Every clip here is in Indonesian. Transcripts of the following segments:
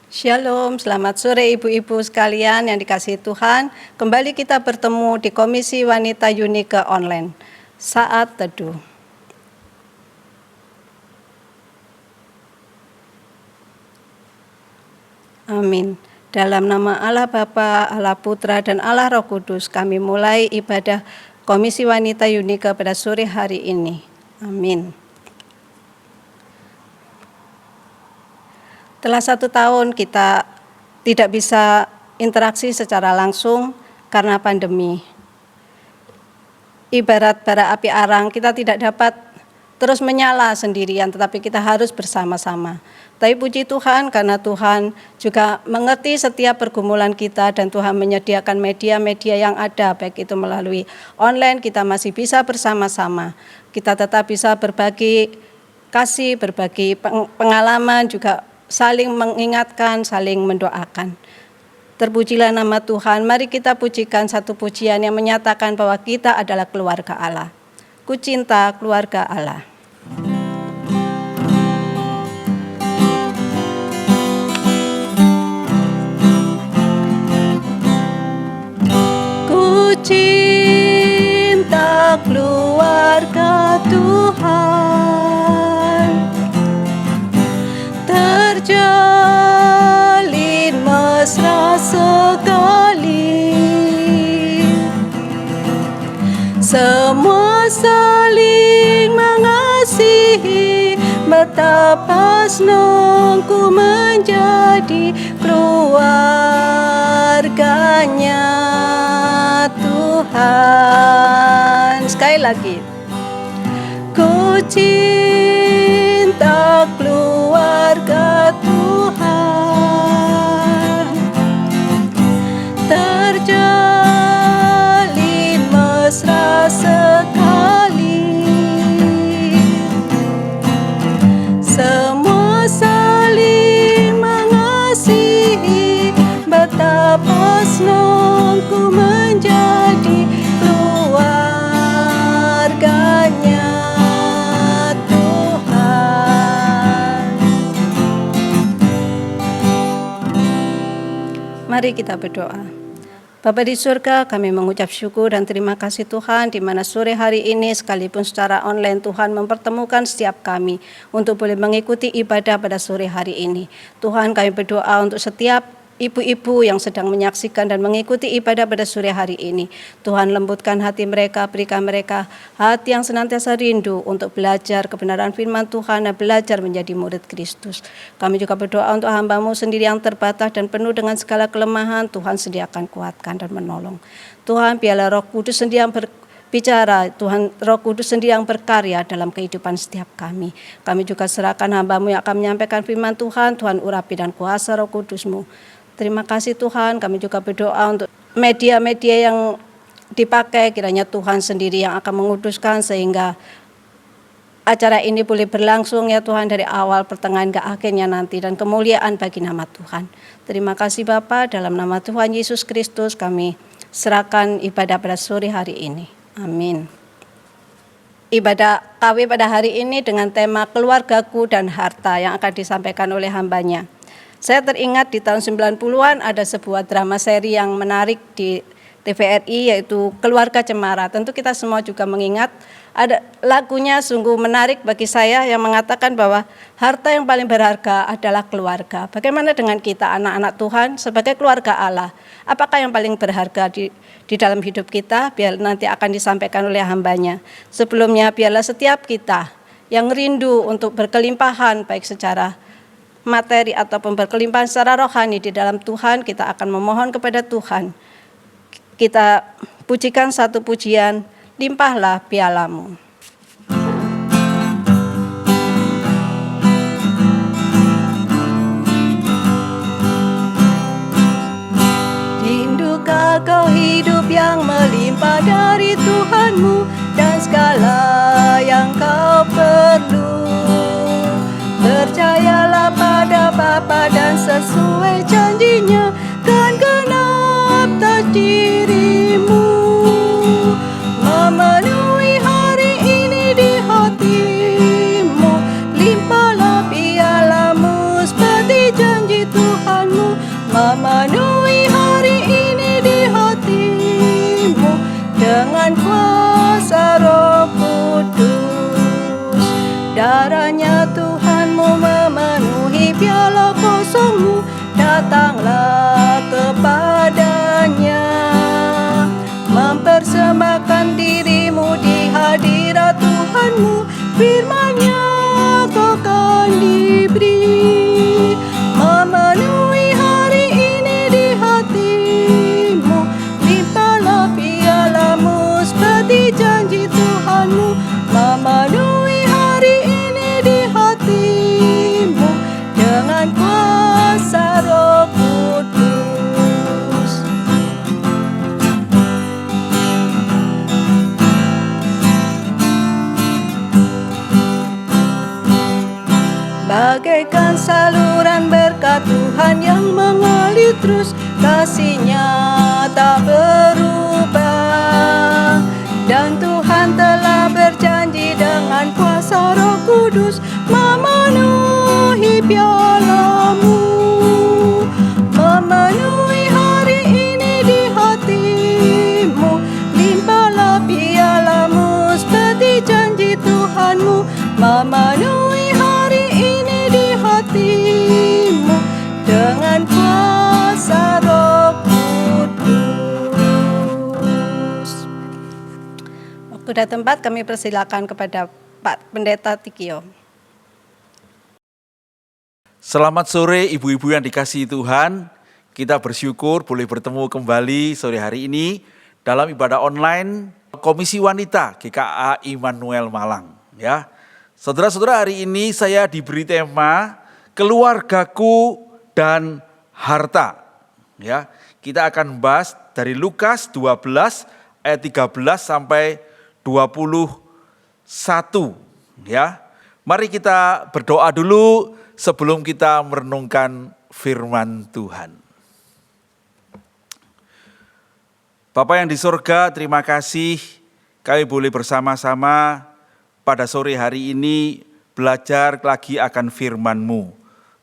Shalom, selamat sore ibu-ibu sekalian yang dikasihi Tuhan. Kembali kita bertemu di Komisi Wanita Unike Online. Saat Teduh. Amin. Dalam nama Allah Bapa, Allah Putra, dan Allah Roh Kudus, kami mulai ibadah Komisi Wanita Unike pada sore hari ini. Amin. Telah 1 tahun kita tidak bisa interaksi secara langsung karena pandemi. Ibarat bara api arang, kita tidak dapat terus menyala sendirian, tetapi kita harus bersama-sama. Tapi puji Tuhan karena Tuhan juga mengerti setiap pergumulan kita dan Tuhan menyediakan media-media yang ada, baik itu melalui online kita masih bisa bersama-sama. Kita tetap bisa berbagi kasih, berbagi pengalaman, juga saling mengingatkan, saling mendoakan. Terpujilah nama Tuhan. Mari kita pujikan satu pujian yang menyatakan bahwa kita adalah keluarga Allah. Ku cinta keluarga Allah. Ku cinta keluarga Tuhan, terjalin mesra sekali, semua saling mengasihi. Betapa senangku menjadi keluarganya Tuhan. Sekali lagi. Ku cinta keluarga Tuhan, terjalin mesra sekali, semua saling mengasihi. Betapa senangku menjadi keluarganya Tuhan. Mari kita berdoa. Bapa di surga, kami mengucap syukur dan terima kasih Tuhan, di mana sore hari ini sekalipun secara online Tuhan mempertemukan setiap kami untuk boleh mengikuti ibadah pada sore hari ini. Tuhan, kami berdoa untuk setiap ibu-ibu yang sedang menyaksikan dan mengikuti ibadah pada sore hari ini. Tuhan, lembutkan hati mereka, berikan mereka hati yang senantiasa rindu untuk belajar kebenaran firman Tuhan dan belajar menjadi murid Kristus. Kami juga berdoa untuk hamba-Mu sendiri yang terbatas dan penuh dengan segala kelemahan. Tuhan, sediakan, kuatkan dan menolong. Tuhan, biarlah Roh Kudus sendiri yang bicara, Tuhan, Roh Kudus sendiri yang berkarya dalam kehidupan setiap kami. Kami juga serahkan hamba-Mu yang akan menyampaikan firman Tuhan. Tuhan, urapi dan kuasa Roh Kudus-Mu. Terima kasih Tuhan. Kami juga berdoa untuk media-media yang dipakai, kiranya Tuhan sendiri yang akan menguduskan sehingga acara ini boleh berlangsung ya Tuhan, dari awal, pertengahan, ke akhirnya nanti, dan kemuliaan bagi nama Tuhan. Terima kasih Bapa, dalam nama Tuhan Yesus Kristus kami serahkan ibadah pada sore hari ini. Amin. Ibadah KW pada hari ini dengan tema keluargaku dan harta yang akan disampaikan oleh hambanya. Saya teringat di tahun 90-an ada sebuah drama seri yang menarik di TVRI, yaitu Keluarga Cemara. Tentu kita semua juga mengingat, ada lagunya sungguh menarik bagi saya yang mengatakan bahwa harta yang paling berharga adalah keluarga. Bagaimana dengan kita anak-anak Tuhan sebagai keluarga Allah? Apakah yang paling berharga di dalam hidup kita? Biar nanti akan disampaikan oleh hambanya. Sebelumnya biarlah setiap kita yang rindu untuk berkelimpahan baik secara materi ataupun berkelimpahan secara rohani di dalam Tuhan, kita akan memohon kepada Tuhan. Kita pujikan satu pujian, limpahlah pialamu. Rindukah kau hidup yang melimpah dari Tuhanmu dan segala yang kau perlu? Percayalah pada Bapa dan sesuai janjinya kan genap atas dirimu. Memenuhi hari ini di hatimu, limpahlah pialamu seperti janji Tuhan. firman-Nya akan diberi, memenuhi hari ini di hatimu. Limpahlah pialamu seperti janji Tuhanmu, memenuhi hari ini di hatimu dengan kuasa Roh Kudus. Bagaikan saluran berkat Tuhan yang mengalir terus, kasih-Nya tak berubah. Dan Tuhan telah berjanji dengan kuasa Roh Kudus memenuhi pialamu, memenuhi hari ini di hatimu. Limpahlah pialamu seperti janji Tuhanmu, memenuhi hari ini di hatimu dengan kuasa Roh Kudus. Waktu dan tempat kami persilakan kepada Pak Pendeta Tikio. Selamat sore ibu-ibu yang dikasihi Tuhan. Kita bersyukur boleh bertemu kembali sore hari ini dalam ibadah online Komisi Wanita GKA Immanuel Malang. Ya, saudara-saudara, hari ini saya diberi tema keluargaku dan harta. Ya, kita akan bahas dari Lukas 12 ayat 13 sampai 21. Ya, mari kita berdoa dulu sebelum kita merenungkan firman Tuhan. Bapa yang di surga, terima kasih kami boleh bersama-sama pada sore hari ini belajar lagi akan firman-Mu.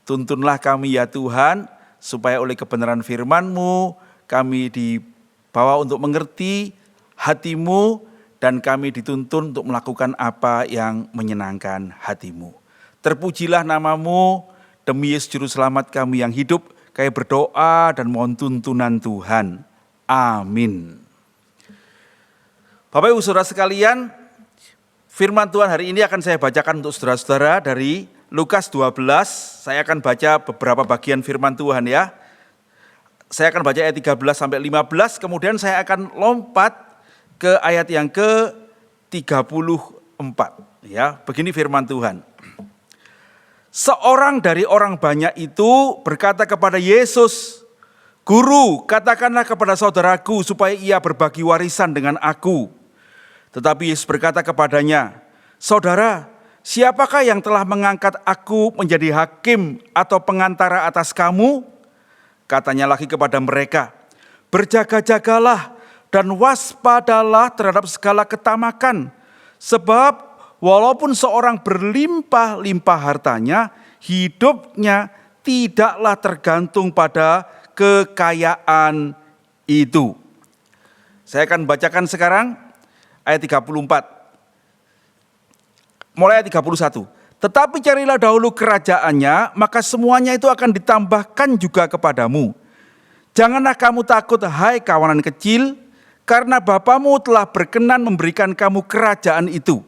Tuntunlah kami ya Tuhan, supaya oleh kebenaran firman-Mu kami dibawa untuk mengerti hati-Mu, dan kami dituntun untuk melakukan apa yang menyenangkan hati-Mu. Terpujilah nama-Mu, demi Yesus Juru Selamat kami yang hidup, kami berdoa dan mohon tuntunan Tuhan. Amin. Bapak Ibu Saudara sekalian, firman Tuhan hari ini akan saya bacakan untuk saudara-saudara dari Lukas 12. Saya akan baca beberapa bagian firman Tuhan ya. Saya akan baca ayat 13 sampai 15, kemudian saya akan lompat ke ayat yang ke-34. Ya, begini firman Tuhan. Seorang dari orang banyak itu berkata kepada Yesus, "Guru, katakanlah kepada saudaraku supaya ia berbagi warisan dengan aku." Tetapi Yesus berkata kepadanya, "Saudara, siapakah yang telah mengangkat aku menjadi hakim atau pengantara atas kamu?" Katanya lagi kepada mereka, "Berjaga-jagalah dan waspadalah terhadap segala ketamakan. Sebab walaupun seorang berlimpah-limpah hartanya, hidupnya tidaklah tergantung pada kekayaan itu." Saya akan bacakan sekarang ayat 34. Mulai ayat 31. "Tetapi carilah dahulu kerajaannya, maka semuanya itu akan ditambahkan juga kepadamu. Janganlah kamu takut, hai kawanan kecil, karena Bapamu telah berkenan memberikan kamu kerajaan itu.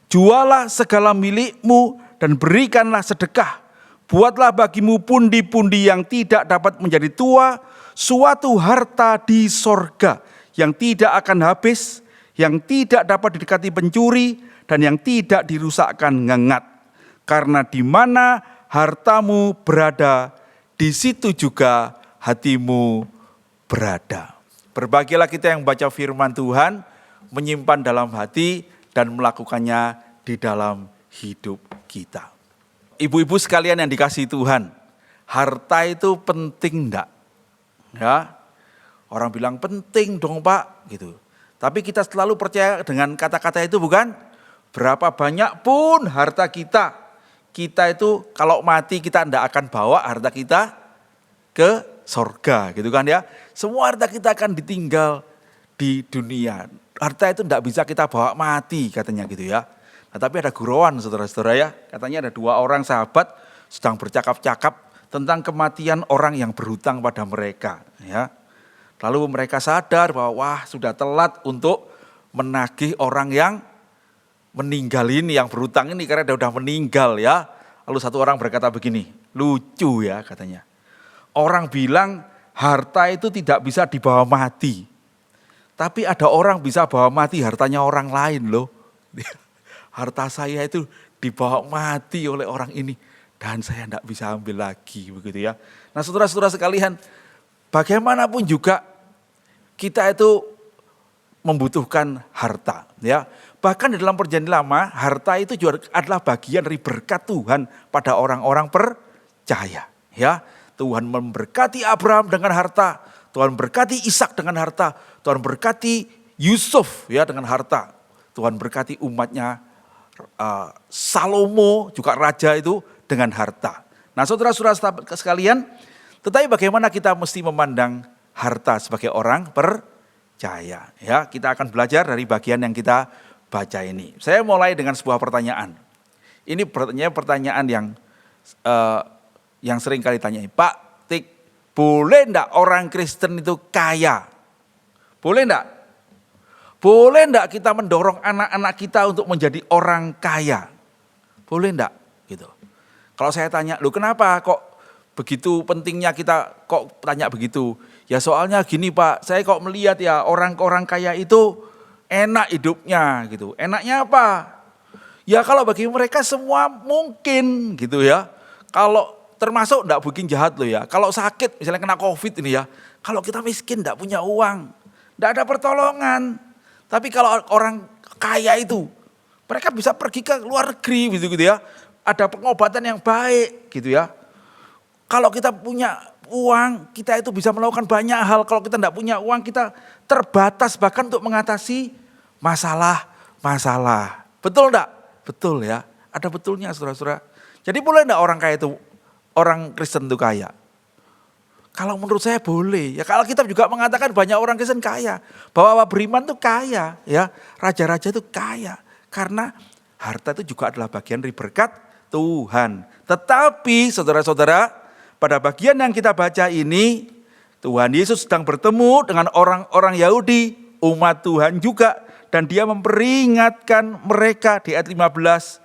Jualah segala milikmu dan berikanlah sedekah. Buatlah bagimu pundi-pundi yang tidak dapat menjadi tua, suatu harta di sorga yang tidak akan habis, yang tidak dapat didekati pencuri, dan yang tidak dirusakkan ngengat. Karena di mana hartamu berada, di situ juga hatimu berada." Berbahagialah kita yang baca firman Tuhan, menyimpan dalam hati dan melakukannya di dalam hidup kita. Ibu-ibu sekalian yang dikasihi Tuhan, harta itu penting enggak? Ya, orang bilang penting dong Pak, gitu. Tapi kita selalu percaya dengan kata-kata itu bukan? Berapa banyak pun harta kita, kita itu kalau mati kita enggak akan bawa harta kita ke sorga, gitu kan ya. Semua harta kita akan ditinggal di dunia. Harta itu enggak bisa kita bawa mati katanya gitu ya. Nah, tapi ada gurauan saudara-saudara ya. Katanya ada 2 orang sahabat sedang bercakap-cakap tentang kematian orang yang berhutang pada mereka. Ya. Lalu mereka sadar bahwa wah sudah telat untuk menagih orang yang meninggal ini, yang berutang ini karena dia udah meninggal ya. Lalu satu orang berkata begini, lucu ya katanya. Orang bilang harta itu tidak bisa dibawa mati. Tapi ada orang bisa bawa mati hartanya orang lain loh. Harta saya itu dibawa mati oleh orang ini. Dan saya tidak bisa ambil lagi begitu ya. Nah saudara-saudara sekalian, bagaimanapun juga kita itu membutuhkan harta ya. Bahkan di dalam perjanjian lama, harta itu juga adalah bagian dari berkat Tuhan pada orang-orang percaya ya. Tuhan memberkati Abraham dengan harta, Tuhan berkati Ishak dengan harta, Tuhan berkati Yusuf ya dengan harta. Tuhan berkati umatnya Salomo juga raja itu dengan harta. Nah saudara-saudara sekalian, tetapi bagaimana kita mesti memandang harta sebagai orang percaya ya. Kita akan belajar dari bagian yang kita baca ini. Saya mulai dengan sebuah pertanyaan. Ini pertanyaan yang sering kali tanyai. Pak Tik, boleh enggak orang Kristen itu kaya? Boleh enggak? Boleh enggak kita mendorong anak-anak kita untuk menjadi orang kaya? Boleh enggak? Gitu. Kalau saya tanya, loh kenapa kok begitu pentingnya kita kok tanya begitu? Ya soalnya gini Pak, saya kok melihat ya orang-orang kaya itu enak hidupnya gitu. Enaknya apa? Ya kalau bagi mereka semua mungkin gitu ya. Kalau termasuk enggak bikin jahat loh ya. Kalau sakit misalnya kena COVID ini ya. Kalau kita miskin enggak punya uang, enggak ada pertolongan. Tapi kalau orang kaya itu, mereka bisa pergi ke luar negeri gitu ya. Ada pengobatan yang baik gitu ya. Kalau kita punya uang, kita itu bisa melakukan banyak hal. Kalau kita enggak punya uang, kita terbatas bahkan untuk mengatasi masalah-masalah. Betul enggak? Betul ya. Ada betulnya saudara-saudara. Jadi boleh enggak orang kaya itu, orang Kristen itu kaya? Kalau menurut saya boleh. Ya kalau kita juga mengatakan banyak orang Kristen kaya. Bahwa beriman itu kaya ya. Raja-raja itu kaya. Karena harta itu juga adalah bagian dari berkat Tuhan. Tetapi saudara-saudara, pada bagian yang kita baca ini, Tuhan Yesus sedang bertemu dengan orang-orang Yahudi, umat Tuhan juga. Dan dia memperingatkan mereka di ayat 15.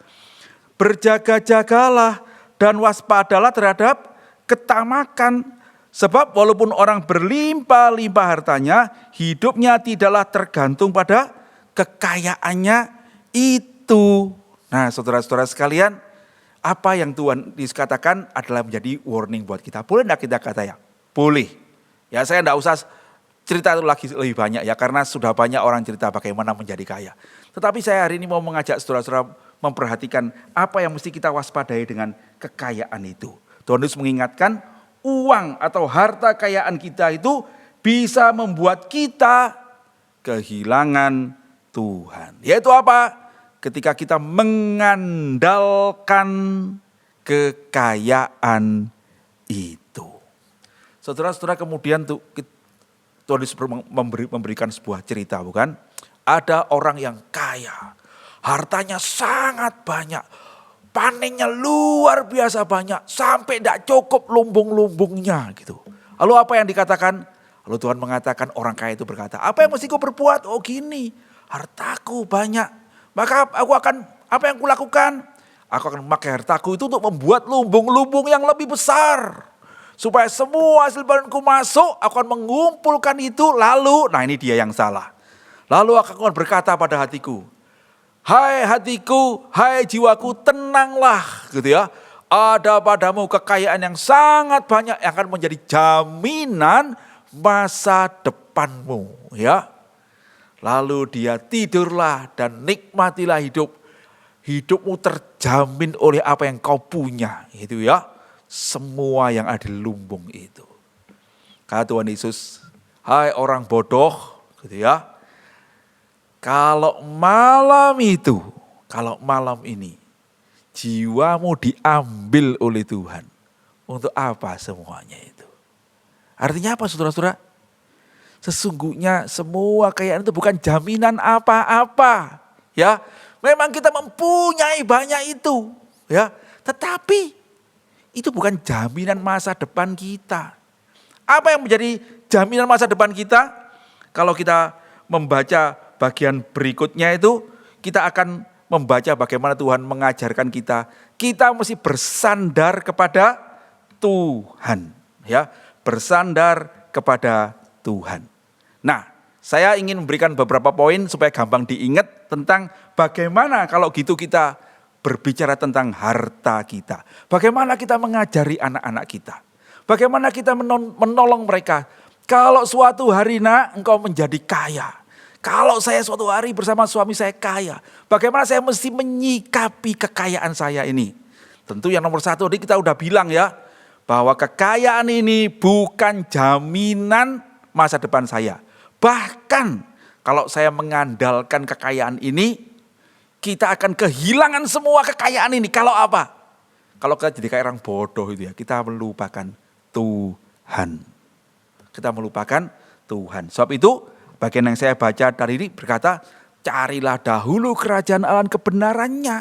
Berjaga-jagalah dan waspadalah terhadap ketamakan. Sebab walaupun orang berlimpah-limpah hartanya, hidupnya tidaklah tergantung pada kekayaannya itu. Nah saudara-saudara sekalian, apa yang Tuhan Yesus katakan adalah menjadi warning buat kita. Boleh enggak kita kata ya? Boleh. Ya saya enggak usah cerita itu lagi lebih banyak ya, karena sudah banyak orang cerita bagaimana menjadi kaya. Tetapi saya hari ini mau mengajak saudara-saudara memperhatikan apa yang mesti kita waspadai dengan kekayaan itu. Tuhan Yesus mengingatkan, uang atau harta kekayaan kita itu bisa membuat kita kehilangan Tuhan. Yaitu apa? Ketika kita mengandalkan kekayaan itu. Saudara-saudara, kemudian Tuhan Yesus memberikan sebuah cerita, bukan? Ada orang yang kaya, hartanya sangat banyak, panennya luar biasa banyak, sampai tidak cukup lumbung-lumbungnya gitu. Lalu apa yang dikatakan? Lalu Tuhan mengatakan, orang kaya itu berkata, apa yang mesti ku berbuat? Oh gini, hartaku banyak, maka aku akan, apa yang kulakukan? Aku akan memakai hartaku itu untuk membuat lumbung-lumbung yang lebih besar. Supaya semua hasil panenku masuk, aku akan mengumpulkan itu, lalu, nah ini dia yang salah. Lalu aku akan berkata pada hatiku, hai hatiku, hai jiwaku, tenanglah gitu ya. Ada padamu kekayaan yang sangat banyak yang akan menjadi jaminan masa depanmu ya. Lalu dia tidurlah dan nikmatilah hidup. Hidupmu terjamin oleh apa yang kau punya gitu ya. Semua yang ada di lumbung itu. Kata Tuhan Yesus, hai orang bodoh gitu ya. Kalau malam ini jiwamu diambil oleh Tuhan, untuk apa semuanya itu? Artinya apa saudara-saudara? Sesungguhnya semua kekayaan itu bukan jaminan apa-apa. Ya, memang kita mempunyai banyak itu, ya. Tetapi itu bukan jaminan masa depan kita. Apa yang menjadi jaminan masa depan kita? Kalau kita membaca bagian berikutnya itu, kita akan membaca bagaimana Tuhan mengajarkan kita mesti bersandar kepada Tuhan, ya, bersandar kepada Tuhan. Nah, saya ingin memberikan beberapa poin supaya gampang diingat tentang bagaimana kalau gitu kita berbicara tentang harta kita. Bagaimana kita mengajari anak-anak kita. Bagaimana kita menolong mereka. Kalau suatu hari nak engkau menjadi kaya. Kalau saya suatu hari bersama suami saya kaya. Bagaimana saya mesti menyikapi kekayaan saya ini. Tentu yang nomor satu tadi kita udah bilang ya. Bahwa kekayaan ini bukan jaminan masa depan saya. Bahkan kalau saya mengandalkan kekayaan ini, kita akan kehilangan semua kekayaan ini. Kalau apa? Kalau kita jadi kayak orang bodoh itu ya, kita melupakan Tuhan. Kita melupakan Tuhan. Sebab itu bagian yang saya baca dari ini berkata, carilah dahulu kerajaan Allah dan kebenarannya.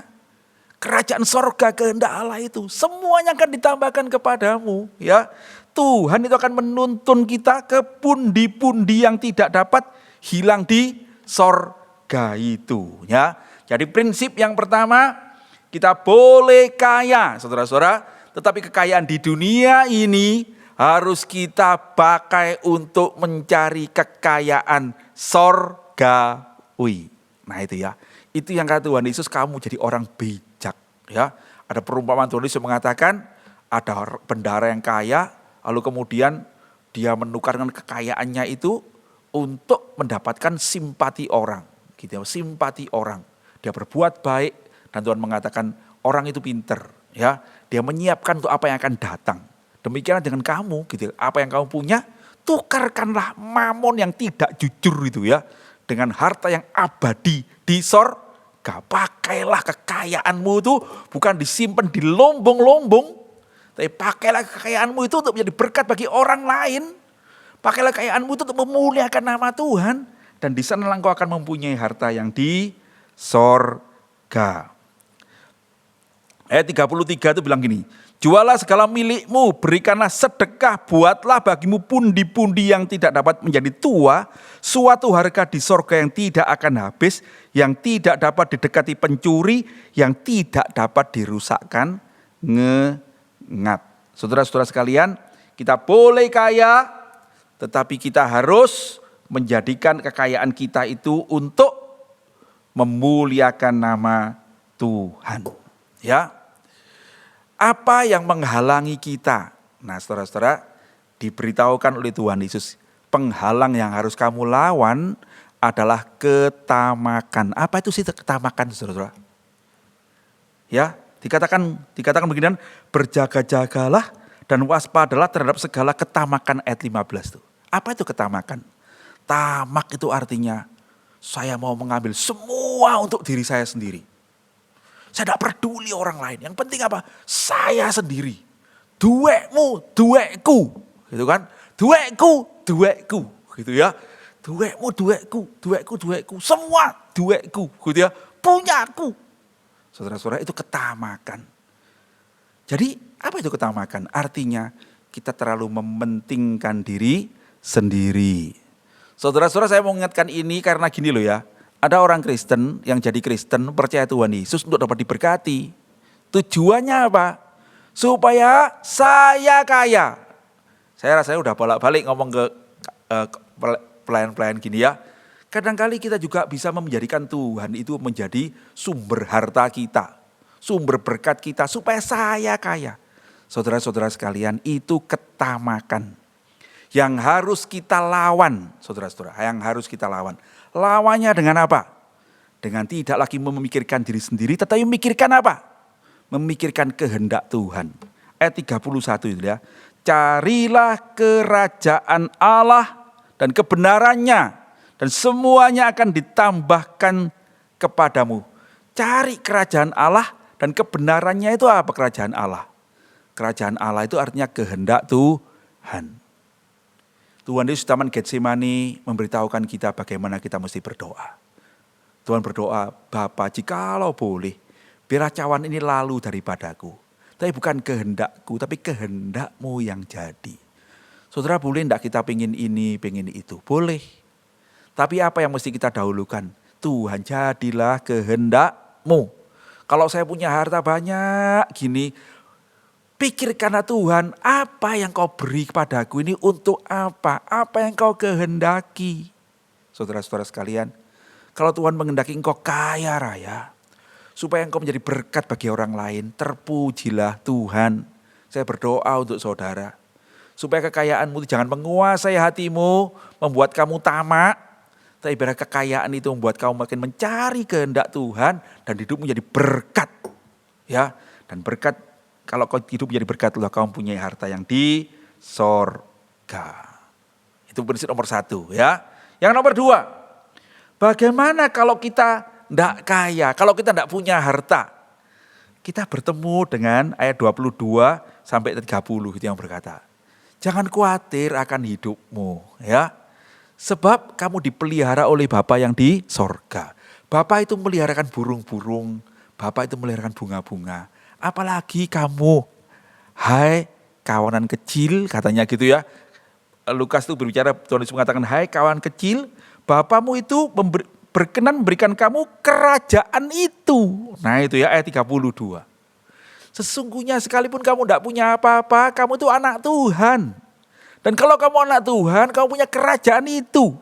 Kerajaan sorga kehendak Allah itu. Semuanya akan ditambahkan kepadamu. Ya, Tuhan itu akan menuntun kita ke pundi-pundi yang tidak dapat hilang di sorga itu. Ya, jadi prinsip yang pertama, kita boleh kaya, saudara-saudara, tetapi kekayaan di dunia ini harus kita pakai untuk mencari kekayaan sorgawi. Nah itu ya, itu yang kata Tuhan Yesus, kamu jadi orang bijak. Ya, ada perumpamaan Tuhan Yesus mengatakan, ada bendahara yang kaya, lalu kemudian dia menukarkan kekayaannya itu untuk mendapatkan simpati orang. Gitu ya, simpati orang. Dia berbuat baik dan Tuhan mengatakan orang itu pinter. Ya, dia menyiapkan untuk apa yang akan datang. Demikianlah dengan kamu, gitu. Apa yang kamu punya, tukarkanlah mamon yang tidak jujur itu ya, dengan harta yang abadi di sorga. Pakailah kekayaanmu itu bukan disimpan di lombong-lombong, tapi pakailah kekayaanmu itu untuk menjadi berkat bagi orang lain. Pakailah kekayaanmu itu untuk memuliakan nama Tuhan, dan di sana engkau akan mempunyai harta yang di sorga. Ayat 33 itu bilang gini, jualah segala milikmu, berikanlah sedekah, buatlah bagimu pundi-pundi yang tidak dapat menjadi tua, suatu harga di sorga yang tidak akan habis, yang tidak dapat didekati pencuri, yang tidak dapat dirusakkan ngengat. Saudara-saudara sekalian, kita boleh kaya, tetapi kita harus menjadikan kekayaan kita itu untuk memuliakan nama Tuhan. Ya. Apa yang menghalangi kita? Nah, saudara-saudara, diberitahukan oleh Tuhan Yesus, penghalang yang harus kamu lawan adalah ketamakan. Apa itu sih ketamakan, saudara-saudara? Ya, dikatakan begini, berjaga-jagalah dan waspadalah terhadap segala ketamakan, ayat 15 itu. Apa itu ketamakan? Tamak itu artinya saya mau mengambil semua untuk diri saya sendiri. Saya tidak peduli orang lain. Yang penting apa? Saya sendiri. Duekmu, duekku. Gitu kan? Duekku, duekku. Gitu ya. Duekmu, duekku, duekku, duekku. Semua duekku. Gitu ya. Punyaku. Saudara-saudara, itu ketamakan. Jadi apa itu ketamakan? Artinya kita terlalu mementingkan diri sendiri. Saudara-saudara, saya mau mengingatkan ini karena gini loh ya. Ada orang Kristen yang jadi Kristen percaya Tuhan Yesus untuk dapat diberkati. Tujuannya apa? Supaya saya kaya. Saya rasanya udah balik-balik ngomong ke pelayan-pelayan gini ya. Kadang-kali kita juga bisa menjadikan Tuhan itu menjadi sumber harta kita. Sumber berkat kita supaya saya kaya. Saudara-saudara sekalian, itu ketamakan. Yang harus kita lawan, saudara-saudara, yang harus kita lawan. Lawannya dengan apa? Dengan tidak lagi memikirkan diri sendiri, tetapi memikirkan apa? Memikirkan kehendak Tuhan. Ayat 31 itu ya. Carilah kerajaan Allah dan kebenarannya, dan semuanya akan ditambahkan kepadamu. Cari kerajaan Allah dan kebenarannya itu apa kerajaan Allah? Kerajaan Allah itu artinya kehendak Tuhan. Tuhan Yesus Taman Getsemani memberitahukan kita bagaimana kita mesti berdoa. Tuhan berdoa, Bapa jikalau boleh, biarlah cawan ini lalu daripadaku. Tapi bukan kehendakku, tapi kehendakmu yang jadi. Saudara, boleh enggak kita pengen ini, pengen itu? Boleh. Tapi apa yang mesti kita dahulukan? Tuhan, jadilah kehendakmu. hartamu. Kalau saya punya harta banyak gini, pikirkanlah Tuhan, apa yang kau beri kepadaku ini untuk apa? Apa yang kau kehendaki? Saudara-saudara sekalian, kalau Tuhan menghendaki engkau kaya raya, supaya engkau menjadi berkat bagi orang lain, terpujilah Tuhan. Saya berdoa untuk saudara, supaya kekayaanmu jangan menguasai hatimu, membuat kamu tamak. Tapi ibarat kekayaan itu membuat kamu makin mencari kehendak Tuhan dan hidupmu menjadi berkat. Ya, dan berkat, kalau kau hidup menjadi berkat, kamu punya harta yang di sorga. Itu prinsip nomor 1 ya. Yang nomor 2, bagaimana kalau kita tidak kaya, kalau kita tidak punya harta? Kita bertemu dengan ayat 22 sampai 30 itu yang berkata, jangan khawatir akan hidupmu ya. Sebab kamu dipelihara oleh Bapa yang di sorga. Bapa itu meliharakan burung-burung, Bapa itu meliharakan bunga-bunga. Apalagi kamu, hai kawanan kecil, katanya gitu ya. Lukas itu berbicara, Tuhan Yesus mengatakan, hai kawan kecil, Bapamu itu berkenan memberikan kamu kerajaan itu. Nah itu ya ayat 32. Sesungguhnya sekalipun kamu tidak punya apa-apa, kamu itu anak Tuhan. Dan kalau kamu anak Tuhan, kamu punya kerajaan itu.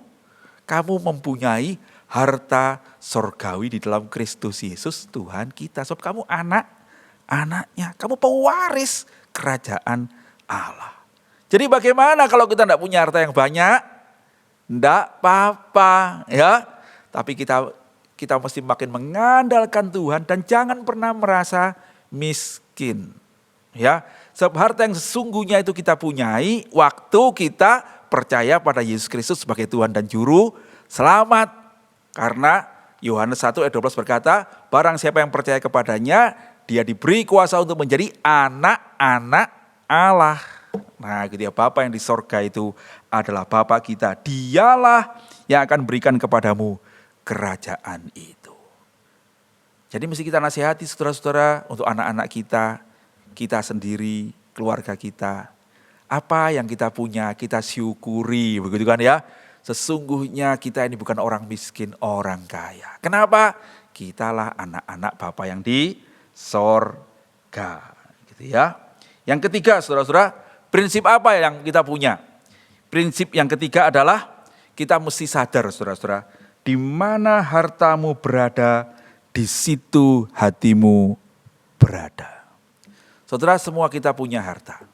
Kamu mempunyai harta sorgawi di dalam Kristus Yesus Tuhan kita. Sebab kamu anak-anaknya, kamu pewaris kerajaan Allah. Jadi bagaimana kalau kita tidak punya harta yang banyak? Tidak apa-apa ya. Tapi kita mesti makin mengandalkan Tuhan dan jangan pernah merasa miskin. Ya, sebab harta yang sesungguhnya itu kita punyai waktu kita percaya pada Yesus Kristus sebagai Tuhan dan Juru Selamat. Karena Yohanes 1 ayat 12 berkata, barang siapa yang percaya kepadanya, dia diberi kuasa untuk menjadi anak-anak Allah. Nah gitu ya, Bapa yang di sorga itu adalah Bapa kita. Dialah yang akan berikan kepadamu kerajaan itu. Jadi mesti kita nasihati saudara-saudara untuk anak-anak kita sendiri, keluarga kita. Apa yang kita punya kita syukuri, begitu kan ya. Sesungguhnya kita ini bukan orang miskin, orang kaya. Kenapa? Kitalah anak-anak Bapa yang di sorga. Gitu ya. Yang ketiga saudara-saudara, prinsip apa yang kita punya? Prinsip yang ketiga adalah kita mesti sadar saudara-saudara, di mana hartamu berada, di situ hatimu berada. Saudara, semua kita punya harta.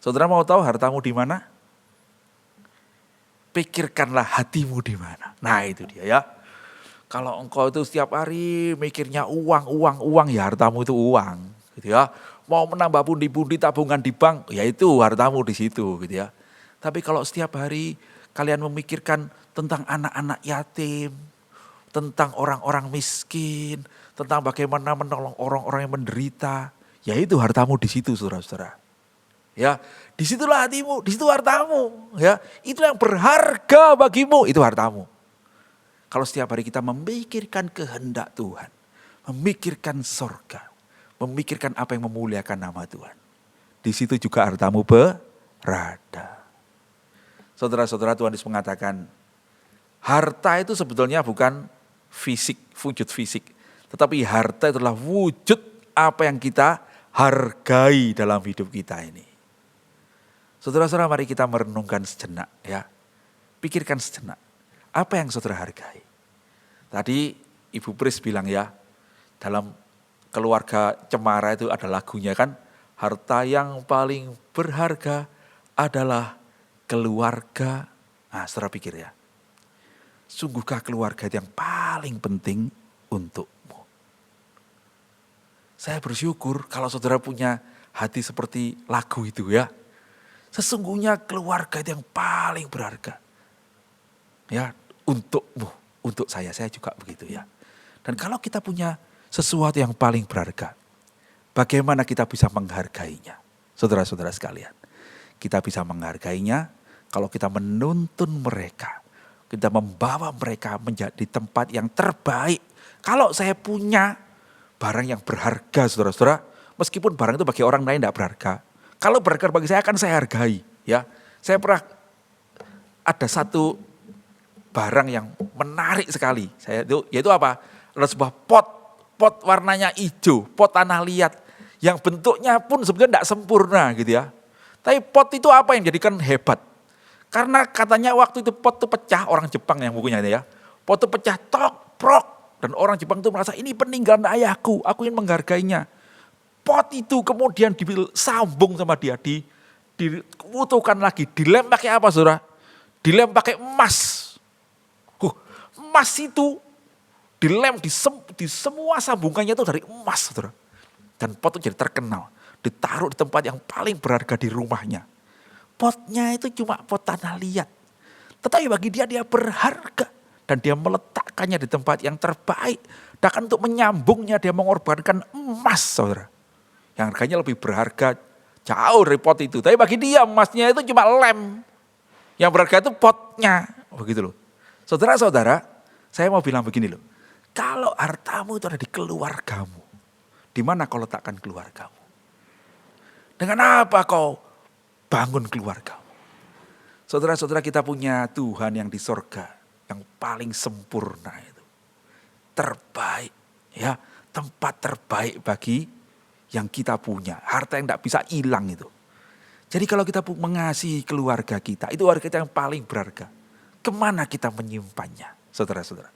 Saudara mau tahu hartamu di mana? Pikirkanlah hatimu di mana. Nah itu dia ya. Kalau engkau itu setiap hari mikirnya uang, ya hartamu itu uang. Gitu ya. Mau menambah pundi-pundi tabungan di bank, ya itu hartamu di situ. Gitu ya. Tapi kalau setiap hari kalian memikirkan tentang anak-anak yatim, tentang orang-orang miskin, tentang bagaimana menolong orang-orang yang menderita, ya itu hartamu di situ saudara-saudara. Ya, disitulah hatimu, di situ hartamu. Ya, itu yang berharga bagimu, itu hartamu. Kalau setiap hari kita memikirkan kehendak Tuhan, memikirkan sorga, memikirkan apa yang memuliakan nama Tuhan, di situ juga hartamu berada. Saudara-saudara, Tuhan Yesus mengatakan, harta itu sebetulnya bukan fisik, wujud fisik, tetapi harta itulah wujud apa yang kita hargai dalam hidup kita ini. Saudara-saudara, mari kita merenungkan sejenak ya. Pikirkan sejenak, apa yang saudara hargai? Tadi Ibu Pris bilang ya, dalam keluarga Cemara itu ada lagunya kan, harta yang paling berharga adalah keluarga. Nah, saudara pikir ya, sungguhkah keluarga itu yang paling penting untukmu? Saya bersyukur kalau saudara punya hati seperti lagu itu ya. Sesungguhnya keluarga itu yang paling berharga. Ya, untukmu, untuk saya juga begitu ya. Dan kalau kita punya sesuatu yang paling berharga, bagaimana kita bisa menghargainya? Saudara-saudara sekalian, kita bisa menghargainya kalau kita menuntun mereka, kita membawa mereka menjadi tempat yang terbaik. Kalau saya punya barang yang berharga saudara-saudara, meskipun barang itu bagi orang lain tidak berharga, kalau berharga bagi saya akan saya hargai. Ya, saya pernah ada satu barang yang menarik sekali. Yaitu apa? Adalah sebuah pot pot warnanya hijau, pot tanah liat, yang bentuknya pun sebenarnya tidak sempurna gitu ya. Tapi pot itu apa yang jadikan hebat? Karena katanya waktu itu pot itu pecah, orang Jepang yang bukunya itu ya. Pot itu pecah, tok, prok. Dan orang Jepang itu merasa ini peninggalan ayahku, aku ingin menghargainya. Pot itu kemudian disambung sama dia, diutuhkan lagi, dilem pakai apa saudara? Dilem pakai emas. Emas itu dilem di semua sambungannya itu dari emas saudara. Dan pot itu jadi terkenal, ditaruh di tempat yang paling berharga di rumahnya. Potnya itu cuma pot tanah liat, tetapi bagi dia berharga. Dan dia meletakkannya di tempat yang terbaik. Dan untuk menyambungnya dia mengorbankan emas saudara. Yang harganya lebih berharga jauh dari pot itu. Tapi bagi dia emasnya itu cuma lem. Yang berharga itu potnya. Begitu loh. Saudara-saudara, saya mau bilang begini loh. Kalau hartamu itu ada di keluargamu. Di mana kau letakkan keluargamu? Dengan apa kau bangun keluargamu? Saudara-saudara, kita punya Tuhan yang di sorga. Yang paling sempurna itu. Terbaik. Ya, tempat terbaik bagi yang kita punya. Harta yang tidak bisa hilang itu. Jadi kalau kita mengasihi keluarga kita, itu harta kita yang paling berharga. Kemana kita menyimpannya? Saudara-saudara.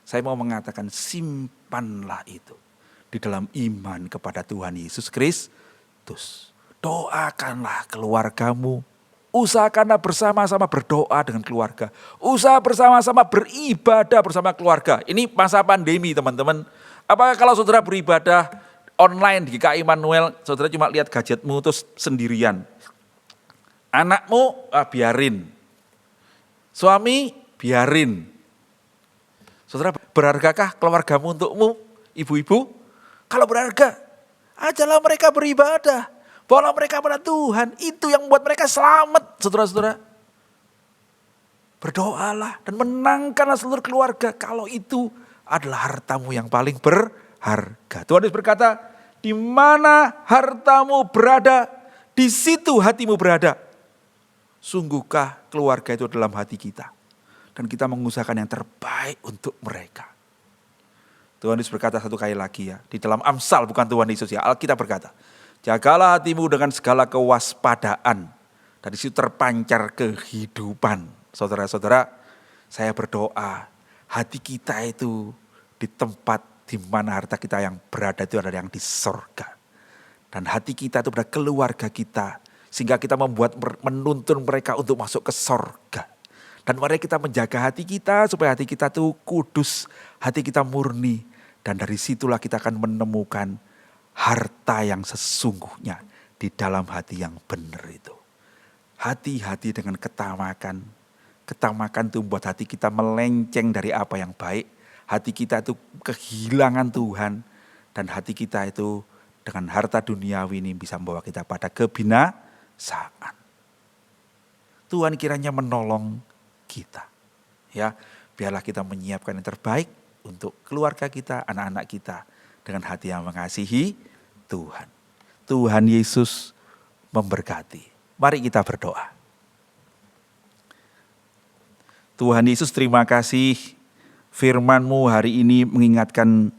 Saya mau mengatakan simpanlah itu. Di dalam iman kepada Tuhan Yesus Kristus. Doakanlah keluargamu. Usahakanlah bersama-sama berdoa dengan keluarga. Usaha bersama-sama beribadah bersama keluarga. Ini masa pandemi teman-teman. Apakah kalau saudara beribadah online di GKI Immanuel, saudara cuma lihat gadgetmu terus sendirian. Anakmu biarin. Suami biarin. Saudara, berhargakah keluargamu untukmu, ibu-ibu? Kalau berharga, ajalah mereka beribadah. Bawalah mereka pada Tuhan, itu yang membuat mereka selamat, saudara-saudara. Berdoalah dan menangkanlah seluruh keluarga. Kalau itu adalah hartamu yang paling berharga. Tuhan Yesus berkata, di mana hartamu berada, di situ hatimu berada. Sungguhkah keluarga itu dalam hati kita? Dan kita mengusahakan yang terbaik untuk mereka. Tuhan Yesus berkata satu kali lagi ya, di dalam Amsal, bukan Tuhan Yesus ya, Alkitab berkata, jagalah hatimu dengan segala kewaspadaan. Dari situ terpancar kehidupan. Saudara-saudara, saya berdoa hati kita itu di tempat di mana harta kita yang berada itu adalah yang di sorga. Dan hati kita itu pada keluarga kita. Sehingga kita menuntun mereka untuk masuk ke sorga. Dan mari kita menjaga hati kita supaya hati kita itu kudus, hati kita murni. Dan dari situlah kita akan menemukan harta yang sesungguhnya di dalam hati yang benar itu. Hati-hati dengan ketamakan. Ketamakan itu membuat hati kita melenceng dari apa yang baik. Hati kita itu kehilangan Tuhan. Dan hati kita itu dengan harta duniawi ini bisa membawa kita pada kebinasaan. Tuhan kiranya menolong kita. Ya, biarlah kita menyiapkan yang terbaik untuk keluarga kita, anak-anak kita. Dengan hati yang mengasihi Tuhan. Tuhan Yesus memberkati. Mari kita berdoa. Tuhan Yesus, terima kasih firman-Mu hari ini mengingatkan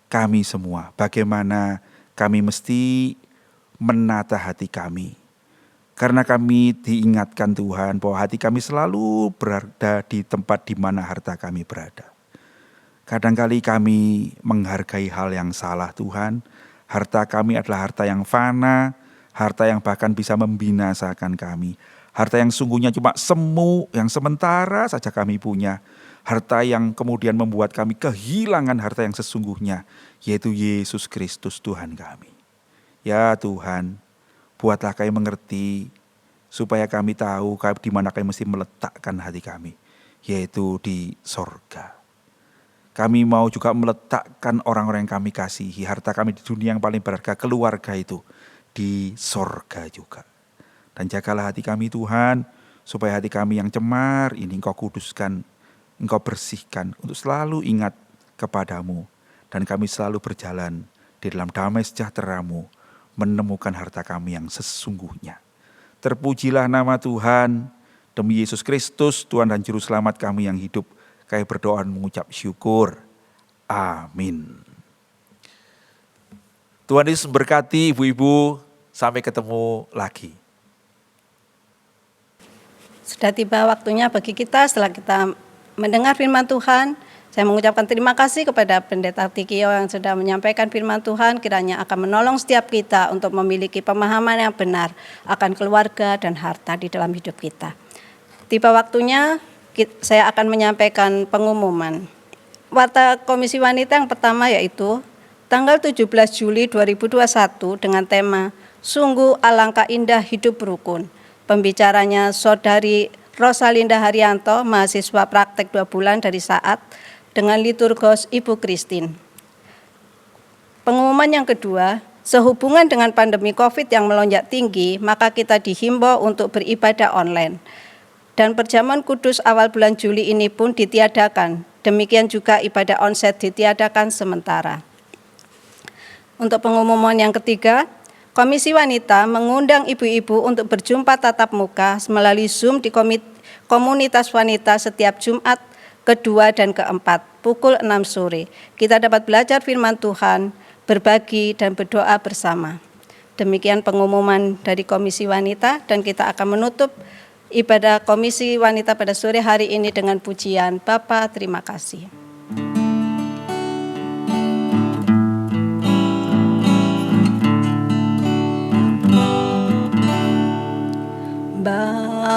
kami semua. Bagaimana kami mesti menata hati kami. Karena kami diingatkan Tuhan bahwa hati kami selalu berada di tempat di mana harta kami berada. Kadangkali kami menghargai hal yang salah Tuhan. Harta kami adalah harta yang fana, harta yang bahkan bisa membinasakan kami. Harta yang sungguhnya cuma semu, yang sementara saja kami punya. Harta yang kemudian membuat kami kehilangan harta yang sesungguhnya, yaitu Yesus Kristus Tuhan kami. Ya Tuhan, buatlah kami mengerti, supaya kami tahu di mana kami mesti meletakkan hati kami, yaitu di sorga. Kami mau juga meletakkan orang-orang yang kami kasihi, harta kami di dunia yang paling berharga, keluarga itu, di sorga juga. Dan jagalah hati kami Tuhan, supaya hati kami yang cemar ini Engkau kuduskan, Engkau bersihkan, untuk selalu ingat kepadamu. Dan kami selalu berjalan di dalam damai sejahtera-Mu, menemukan harta kami yang sesungguhnya. Terpujilah nama Tuhan, demi Yesus Kristus, Tuhan dan Juru Selamat kami yang hidup. Kami berdoa dan mengucap syukur. Amin. Tuhan Yesus memberkati ibu-ibu, sampai ketemu lagi. Sudah tiba waktunya bagi kita setelah kita mendengar firman Tuhan. Saya mengucapkan terima kasih kepada Pendeta Tikio yang sudah menyampaikan firman Tuhan, kiranya akan menolong setiap kita untuk memiliki pemahaman yang benar akan keluarga dan harta di dalam hidup kita. Tiba waktunya saya akan menyampaikan pengumuman. Warta Komisi Wanita yang pertama yaitu tanggal 17 Juli 2021 dengan tema Sungguh Alangkah Indah Hidup Rukun. Pembicaranya Saudari Rosalinda Haryanto, mahasiswa praktek 2 bulan dari Saat, dengan liturgos Ibu Christine. Pengumuman yang kedua, sehubungan dengan pandemi COVID yang melonjak tinggi, maka kita dihimbau untuk beribadah online. Dan perjamuan kudus awal bulan Juli ini pun ditiadakan. Demikian juga ibadah onsite ditiadakan sementara. Untuk pengumuman yang ketiga, Komisi Wanita mengundang ibu-ibu untuk berjumpa tatap muka melalui Zoom di komunitas wanita setiap Jumat kedua dan keempat, pukul 6 sore. Kita dapat belajar firman Tuhan, berbagi dan berdoa bersama. Demikian pengumuman dari Komisi Wanita, dan kita akan menutup ibadah Komisi Wanita pada sore hari ini dengan pujian Bapa terima kasih.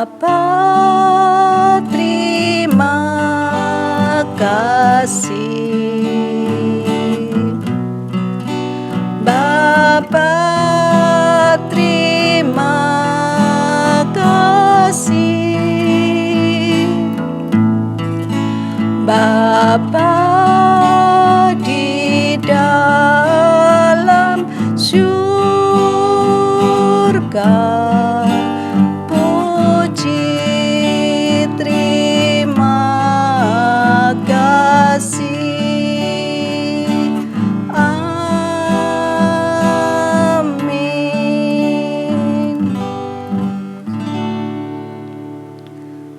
Bapa terima kasih, Bapa terima kasih, Bapa di dalam surga.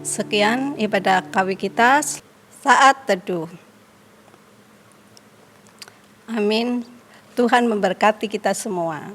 Sekian ibadah KW kita saat teduh. Amin. Tuhan memberkati kita semua.